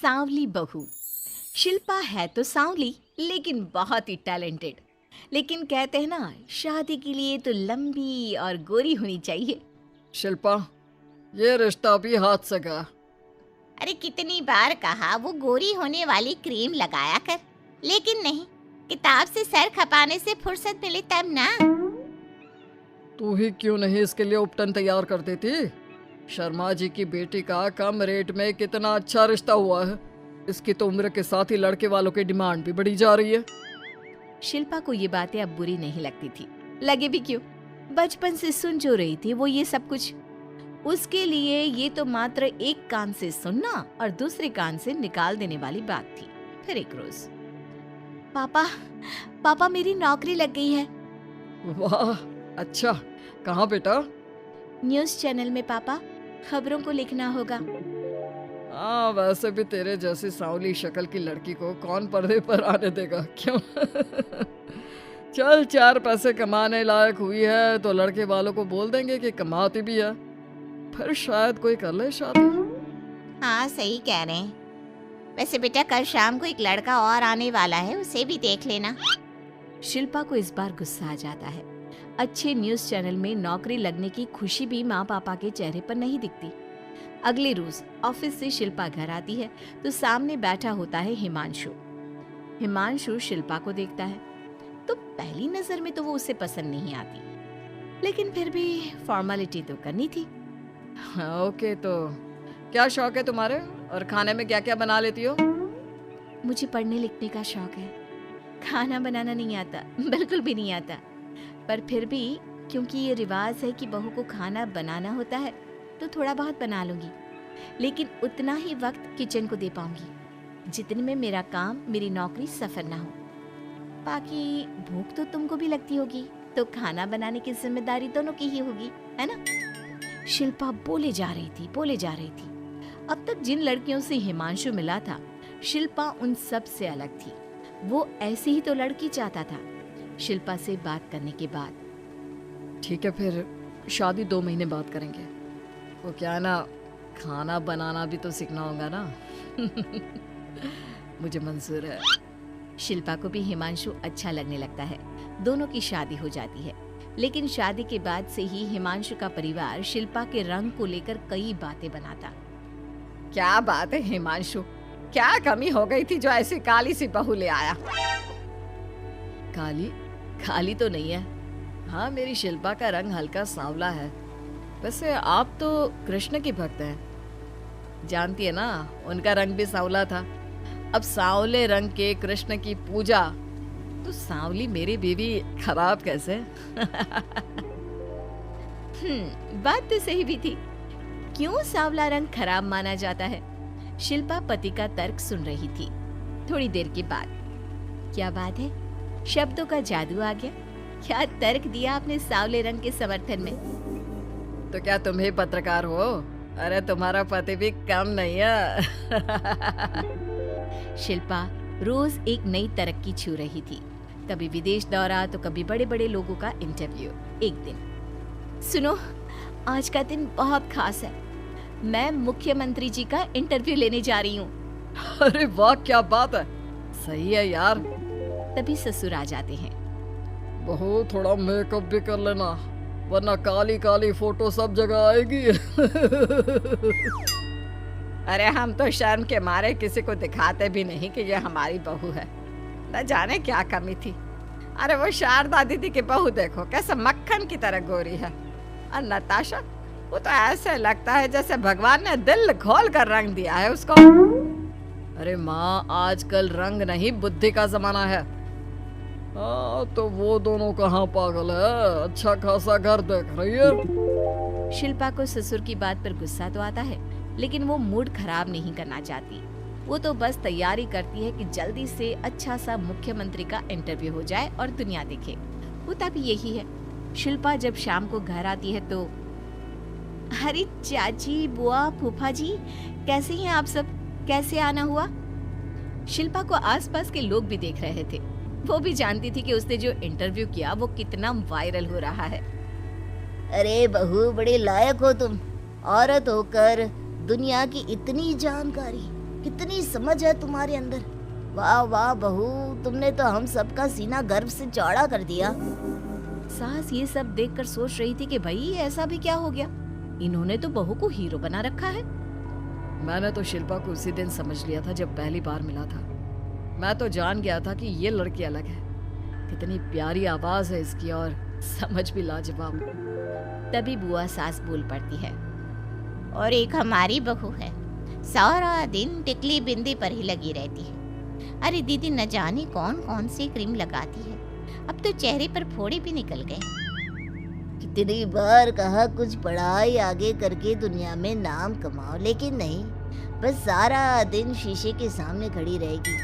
सांवली बहू। शिल्पा है तो सांवली लेकिन बहुत ही टैलेंटेड। लेकिन कहते हैं ना, शादी के लिए तो लंबी और गोरी होनी चाहिए। शिल्पा, ये रिश्ता भी हाथ से गया। अरे कितनी बार कहा वो गोरी होने वाली क्रीम लगाया कर, लेकिन नहीं, किताब से सर खपाने से फुर्सत मिले तब ना। तू ही क्यों नहीं इसके लिए उपटन तैयार कर देती? शर्मा जी की बेटी का कम रेट में कितना अच्छा रिश्ता हुआ है। इसकी तो उम्र के साथ ही लड़के वालों की डिमांड भी बढ़ी जा रही है। शिल्पा को ये बातें अब बुरी नहीं लगती थी। लगे भी क्यों, बचपन से सुन जो रही थी वो ये सब कुछ। उसके लिए ये तो मात्र एक कान से सुनना और दूसरे कान से निकाल देने वाली बात थी। फिर एक रोज, पापा मेरी नौकरी लग गई है। वाह, अच्छा, कहाँ बेटा? न्यूज़ चैनल में पापा, खबरों को लिखना होगा। हाँ, वैसे भी तेरे जैसी सांवली शक्ल की लड़की को कौन पर्दे पर आने देगा, क्यों? चल, 4 पैसे कमाने लायक हुई है तो लड़के वालों को बोल देंगे कि कमाती भी है, फिर शायद कोई कर ले शादी। हाँ सही कह रहे हैं। वैसे बेटा कल शाम को एक लड़का और आने वाला है, उसे भी देख लेना। शिल्पा को इस बार गुस्सा आ जाता है। अच्छे न्यूज़ चैनल में नौकरी लगने की खुशी भी माँ पापा के चेहरे पर नहीं दिखती। अगले रोज ऑफिस से शिल्पा घर आती है तो सामने बैठा होता है हिमांशु। हिमांशु शिल्पा को देखता है तो पहली नजर में तो वो उसे पसंद नहीं आती, लेकिन फिर भी फॉर्मेलिटी तो करनी थी। हाँ, ओके, तो क्या शौक है तुम्हारे और खाने में क्या क्या बना लेती हो? मुझे पढ़ने लिखने का शौक है। खाना बनाना नहीं आता, बिल्कुल भी नहीं आता। पर फिर भी क्योंकि ये रिवाज है कि बहू को खाना बनाना होता है तो थोड़ा बहुत बना लूंगी, लेकिन उतना ही वक्त किचन को दे पाऊंगी जितने में मेरा काम, मेरी नौकरी सफर ना हो। बाकी भूख तो तुमको भी लगती होगी, तो खाना बनाने की जिम्मेदारी दोनों की ही होगी, है ना? शिल्पा बोले जा रही थी। अब तक जिन लड़कियों से हिमांशु मिला था, शिल्पा उन सब से अलग थी। वो ऐसी ही तो लड़की चाहता था। शिल्पा से बात करने के बाद, ठीक है, फिर शादी 2 महीने बाद करेंगे। वो क्या है ना, खाना बनाना भी तो सीखना होगा ना। मुझे मंजूर है। शिल्पा को भी हिमांशु अच्छा लगने लगता है। दोनों की शादी हो जाती है, लेकिन शादी के बाद से ही हिमांशु का परिवार शिल्पा के रंग को लेकर कई बातें बनाता। क्या बात है हिमांशु, क्या कमी हो गई थी जो ऐसी काली सी बहू ले आया? काली तो नहीं है। हाँ, मेरी शिल्पा का रंग हल्का सांवला है। वैसे आप तो कृष्ण की भक्त हैं, जानती है ना, उनका रंग भी सांवला था। अब सांवले रंग के कृष्ण की पूजा, तो सांवली मेरी बीवी खराब कैसे? बात तो सही भी थी। क्यों सांवला रंग खराब माना जाता है? शिल्पा पति का तर्क सुन रही थी। थोड़ी देर के बाद, क्या बात है, शब्दों का जादू आ गया। क्या तर्क दिया आपने सांवले रंग के समर्थन में? तो क्या तुम ही पत्रकार हो? अरे तुम्हारा पति भी कम नहीं है। शिल्पा रोज एक नई तरक्की छू रही थी। कभी विदेश दौरा तो कभी बड़े बड़े लोगों का इंटरव्यू। एक दिन, सुनो, आज का दिन बहुत खास है। मैं मुख्यमंत्री जी का इंटरव्यू लेने जा रही हूँ। अरे वाह, क्या बात है, सही है यार। तभी ससुर आ जाते हैं। बहू, थोड़ा मेकअप भी कर लेना, वरना काली काली फोटो सब जगह आएगी। अरे हम तो शर्म के मारे किसी को दिखाते भी नहीं कि ये हमारी बहू है। न जाने क्या कमी थी। अरे वो शारदा दीदी की बहू देखो, कैसे मक्खन की तरह गोरी है। और नताशा, वो तो ऐसे लगता है जैसे भगवान ने दिल खोल कर रंग दिया है उसको। अरे माँ, आजकल रंग नहीं बुद्धि का जमाना है। हाँ, तो वो दोनों कहाँ पागल है, अच्छा खासा घर देख रही है। शिल्पा को ससुर की बात पर गुस्सा तो आता है, लेकिन वो मूड खराब नहीं करना चाहती। वो तो बस तैयारी करती है कि जल्दी से अच्छा सा मुख्यमंत्री का इंटरव्यू हो जाए और दुनिया देखे। होता भी यही है। शिल्पा जब शाम को घर आती है तो, अरे चाची, बुआ, फूफा जी, कैसे हैं आप सब? कैसे आना हुआ? शिल्पा को आसपास के लोग भी देख रहे थे। वो भी जानती थी कि उसने जो इंटरव्यू किया वो कितना वायरल हो रहा है। अरे बहू, बड़े लायक हो तुम। औरत होकर दुनिया की इतनी जानकारी, कितनी समझ है तुम्हारे अंदर। वाह वाह बहू, तुमने तो हम सबका सीना गर्व से चौड़ा कर दिया। सास ये सब देखकर सोच रही थी कि भाई ऐसा भी क्या हो गया, इन्होंने तो बहू को हीरो बना रखा है। मैंने तो शिल्पा को उसी दिन समझ लिया था जब पहली बार मिला था। मैं तो जान गया था कि ये लड़की अलग है। कितनी प्यारी आवाज है इसकी और समझ भी लाजवाब। तभी बुआ सास बोल पड़ती है, और एक हमारी बहू है, सारा दिन टिकली बिंदी पर ही लगी रहती है। अरे दीदी, न जाने कौन कौन सी क्रीम लगाती है, अब तो चेहरे पर फोड़े भी निकल गए। कितनी बार कहा कुछ पढ़ाई आगे करके दुनिया में नाम कमाओ, लेकिन नहीं, बस सारा दिन शीशे के सामने खड़ी रहेगी।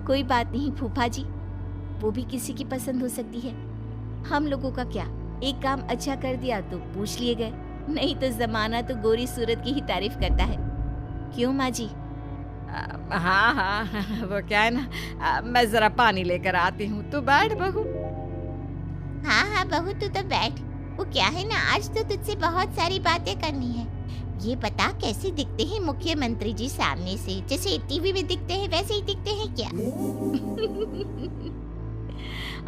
कोई बात नहीं फूफा जी, वो भी किसी की पसंद हो सकती है। हम लोगों का क्या, एक काम अच्छा कर दिया तो पूछ लिए गए, नहीं तो जमाना तो गोरी सूरत की ही तारीफ करता है। क्यों माँ जी? हाँ हाँ, वो क्या है ना, मैं जरा पानी लेकर आती हूँ, तू बैठ बहू। हाँ हाँ बहू, तू तो बैठ। वो क्या है ना, आज तो तुझसे बहुत सारी बातें करनी है। ये बता, कैसे दिखते हैं मुख्यमंत्री जी सामने से? जैसे टीवी में दिखते हैं वैसे ही दिखते हैं क्या?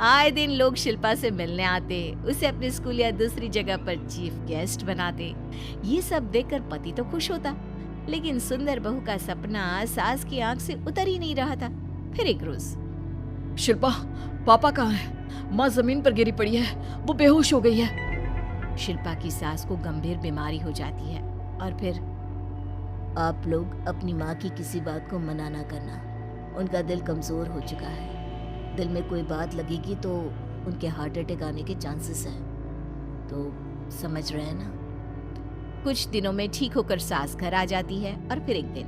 आए दिन लोग शिल्पा से मिलने आते, उसे अपने स्कूल या दूसरी जगह पर चीफ गेस्ट बनाते। ये सब देखकर पति तो खुश होता, लेकिन सुंदर बहू का सपना सास की आंख से उतर ही नहीं रहा था। फिर एक रोज, शिल्पा, पापा कहाँ है? माँ जमीन पर गिरी पड़ी है, वो बेहोश हो गई है। शिल्पा की सास को गंभीर बीमारी हो जाती है और फिर आप लोग अपनी माँ की किसी बात को मना ना करना, उनका दिल कमजोर हो चुका है। दिल में कोई बात लगेगी तो उनके हार्ट अटैक आने के चांसेस हैं, तो समझ रहे हैं ना। कुछ दिनों में ठीक होकर सास घर आ जाती है और फिर एक दिन,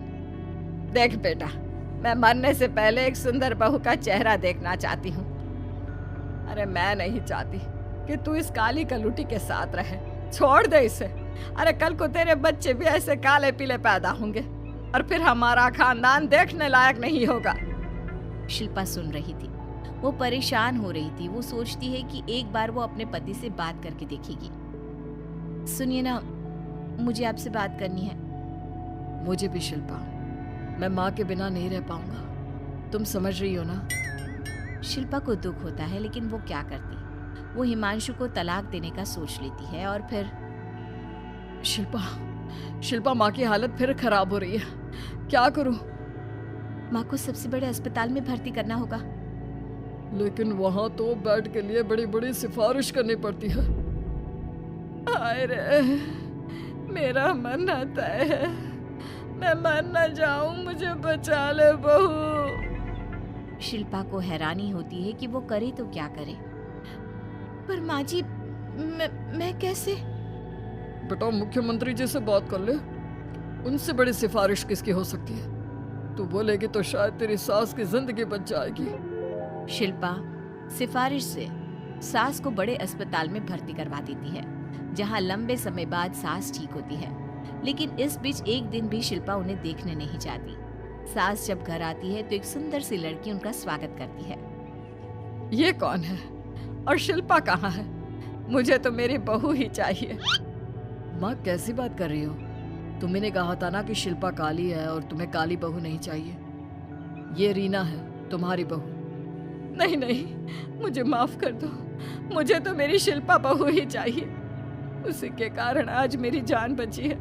देख बेटा, मैं मरने से पहले एक सुंदर बहू का चेहरा देखना चाहती हूँ। अरे मैं नहीं चाहती कि तू इस काली कलूटी के साथ रहे, छोड़ दे इसे। अरे कल को तेरे बच्चे भी ऐसे काले पीले पैदा होंगे और फिर हमारा खानदान देखने लायक नहीं होगा। शिल्पा सुन रही थी, वो परेशान हो रही थी। वो सोचती है कि एक बार वो अपने पति से बात करके देखेगी। सुनिए ना, मुझे आपसे बात करनी है। मुझे भी शिल्पा, मैं माँ के बिना नहीं रह पाऊंगा, तुम समझ रही हो ना। शिल्पा को दुख होता है, लेकिन वो क्या करती। वो हिमांशु को तलाक देने का सोच लेती है और फिर शिल्पा, माँ की हालत फिर खराब हो रही है, क्या करूं? माँ को सबसे बड़े अस्पताल में भर्ती करना होगा। लेकिन वहां तो बेड के लिए बड़ी बड़ी सिफारिश करनी पड़ती है। अरे मेरा मरना तय है, मैं मर न जाऊं, मुझे बचा ले बहू। शिल्पा को हैरानी होती है कि वो करे तो क्या करे। पर माँ जी, मैं कैसे? बेटा, मुख्यमंत्री जी से बात कर ले, उनसे बड़ी सिफारिश किसकी हो सकती है? तू बोलेगी तो शायद तेरी सास की जिंदगी बच जाएगी। शिल्पा सिफारिश से सास को बड़े अस्पताल में भर्ती करवा देती है, जहां लंबे समय बाद सास ठीक होती है। लेकिन इस बीच एक दिन भी शिल्पा उन्हें देखने नहीं जाती। सास जब घर आती है तो एक सुंदर सी लड़की उनका स्वागत करती है। ये कौन है और शिल्पा कहाँ है? मुझे तो मेरी बहू ही चाहिए। माँ, कैसी बात कर रही हो? तुमने कहा था ना कि शिल्पा काली है और तुम्हें काली बहू नहीं चाहिए। ये रीना है, तुम्हारी बहू। नहीं नहीं, मुझे माफ कर दो, मुझे तो मेरी शिल्पा बहू ही चाहिए। उसी के कारण आज मेरी जान बची है।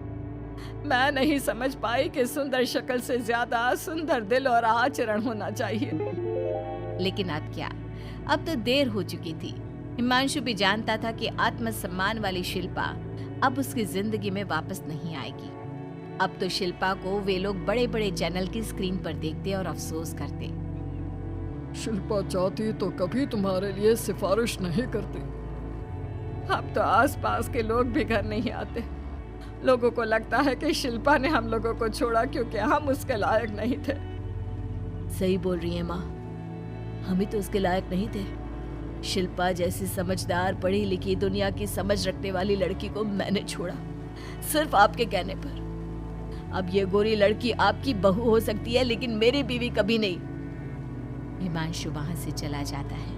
मैं नहीं समझ पाई कि सुंदर शक्ल से ज्यादा सुंदर दिल और आचरण होना चाहिए। लेकिन अब क्या, अब तो देर हो चुकी थी। हिमांशु भी जानता था कि आत्मसम्मान वाली शिल्पा अब उसकी जिंदगी में वापस नहीं आएगी। अब तो शिल्पा को वे लोग बड़े बड़े चैनल की स्क्रीन पर देखते और अफसोस करते। शिल्पा चाहती तो कभी तुम्हारे लिए सिफारिश नहीं करती। अब तो आसपास के लोग भी घर नहीं आते। लोगों को लगता है कि शिल्पा ने हम लोगों को छोड़ा क्योंकि हम उसके लायक नहीं थे। सही बोल रही है माँ, हम ही तो उसके लायक नहीं थे। शिल्पा जैसी समझदार, पढ़ी लिखी, दुनिया की समझ रखने वाली लड़की को मैंने छोड़ा, सिर्फ आपके कहने पर। अब ये गोरी लड़की आपकी बहू हो सकती है, लेकिन मेरी बीवी कभी नहीं। हिमांशु वहां से चला जाता है।